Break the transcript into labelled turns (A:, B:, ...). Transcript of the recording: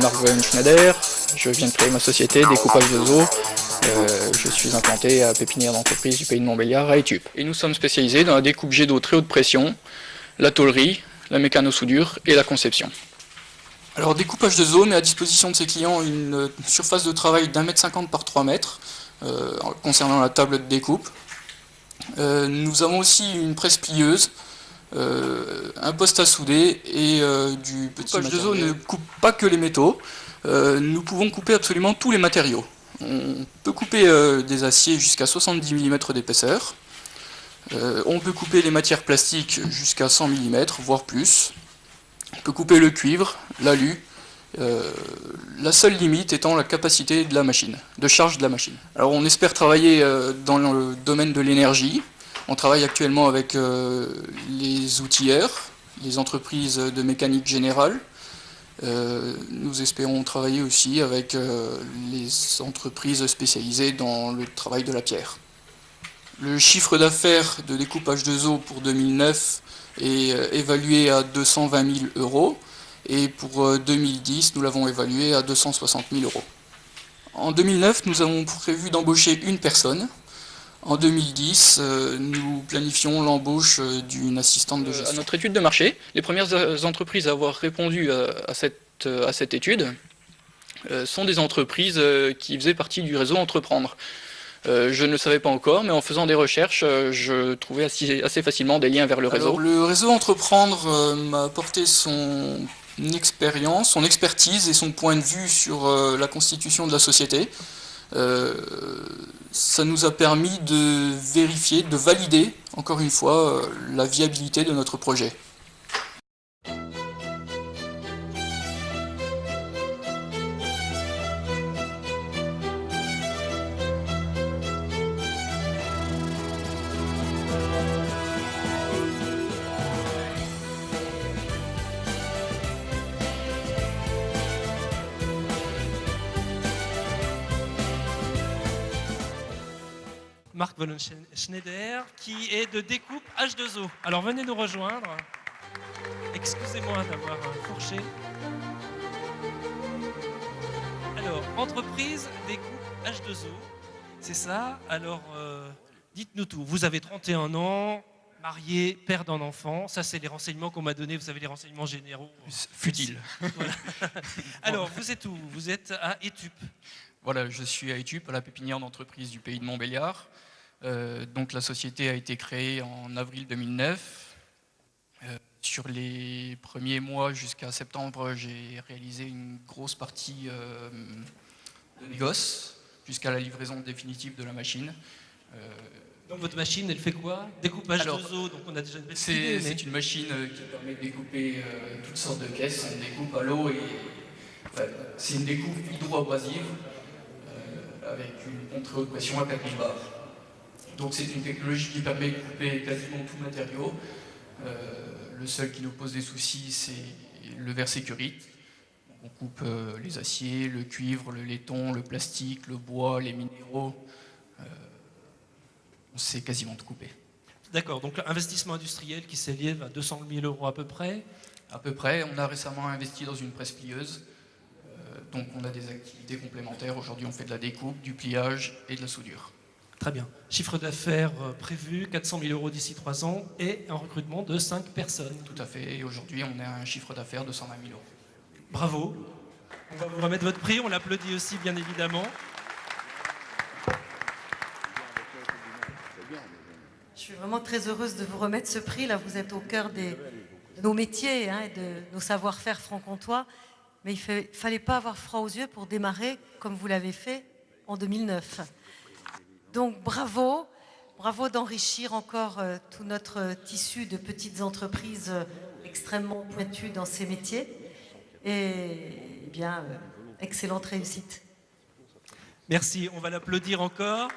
A: Marc Van Schneider, je viens de créer ma société Découpage de Zoo. Je suis implanté à pépinière d'entreprise du pays de Montbéliard à Étup. Et nous sommes spécialisés dans la découpe jet d'eau très haute pression, la tôlerie, la mécano-soudure et la conception. Alors Découpage de Zoo met à disposition de ses clients une surface de travail d'1,50 m par 3 m concernant la table de découpe. Nous avons aussi une presse plieuse, un poste à souder et du petit matériel. Découpage de Zoo ne coupe pas que les métaux, nous pouvons couper absolument tous les matériaux. On peut couper des aciers jusqu'à 70 mm d'épaisseur, on peut couper les matières plastiques jusqu'à 100 mm, voire plus. On peut couper le cuivre, l'alu, la seule limite étant la capacité de la machine, de charge de la machine. Alors on espère travailler dans le domaine de l'énergie. On travaille actuellement avec les outilleurs, les entreprises de mécanique générale. Nous espérons travailler aussi avec les entreprises spécialisées dans le travail de la pierre. Le chiffre d'affaires de Découpage de Zoo pour 2009 est évalué à 220 000 € et pour 2010, nous l'avons évalué à 260 000 €. En 2009, nous avons prévu d'embaucher une personne. En 2010, nous planifions l'embauche d'une assistante de gestion. À notre étude de marché, les premières entreprises à avoir répondu à cette étude sont des entreprises qui faisaient partie du réseau Entreprendre. Je ne le savais pas encore, mais en faisant des recherches, je trouvais assez facilement des liens vers le réseau. Alors, le réseau Entreprendre m'a apporté son expérience, son expertise et son point de vue sur la constitution de la société. Ça nous a permis de vérifier, de valider, encore une fois, la viabilité de notre projet.
B: Marc Van Schneider, qui est de Découpe H2O. Alors venez nous rejoindre. Excusez-moi d'avoir fourché. Alors, entreprise Découpe H2O, c'est ça. Alors, dites-nous tout. Vous avez 31 ans, marié, père d'un enfant. Ça, c'est les renseignements qu'on m'a donnés. Vous savez, les renseignements généraux.
A: Futile.
B: Voilà. Alors, vous êtes où? Vous êtes à Étup.
A: Voilà, je suis à Étup, à la pépinière d'entreprise du pays de Montbéliard. Donc la société a été créée en avril 2009. Sur les premiers mois jusqu'à septembre, j'ai réalisé une grosse partie de négoce jusqu'à la livraison définitive de la machine.
B: Donc votre machine, elle fait quoi? Découpage de zoo, donc on a déjà une belle idée, mais...
A: C'est une machine qui permet de découper toutes sortes de caisses. On découpe à l'eau et enfin, c'est une découpe hydroabrasive avec une pompe très haute pression à 4000 bars. Donc c'est une technologie qui permet de couper quasiment tout matériau. Le seul qui nous pose des soucis, c'est le verre sécurite. On coupe les aciers, le cuivre, le laiton, le plastique, le bois, les minéraux. On sait quasiment tout couper.
B: D'accord, donc investissement industriel qui s'élève à 200 000 € à peu près.
A: À peu près. On a récemment investi dans une presse plieuse. Donc on a des activités complémentaires. Aujourd'hui, on fait de la découpe, du pliage et de la soudure.
B: Très bien. Chiffre d'affaires prévu, 400 000 € d'ici 3 ans et un recrutement de 5 personnes.
A: Tout à fait. Et aujourd'hui, on a un chiffre d'affaires de 120 000 €.
B: Bravo. On va vous remettre votre prix. On l'applaudit aussi, bien évidemment.
C: Je suis vraiment très heureuse de vous remettre ce prix. Là, vous êtes au cœur de nos métiers et de nos savoir-faire franc-comtois. Mais il ne fallait pas avoir froid aux yeux pour démarrer comme vous l'avez fait en 2009. Donc bravo, bravo d'enrichir encore tout notre tissu de petites entreprises extrêmement pointues dans ces métiers. Et bien, excellente réussite.
B: Merci, on va l'applaudir encore.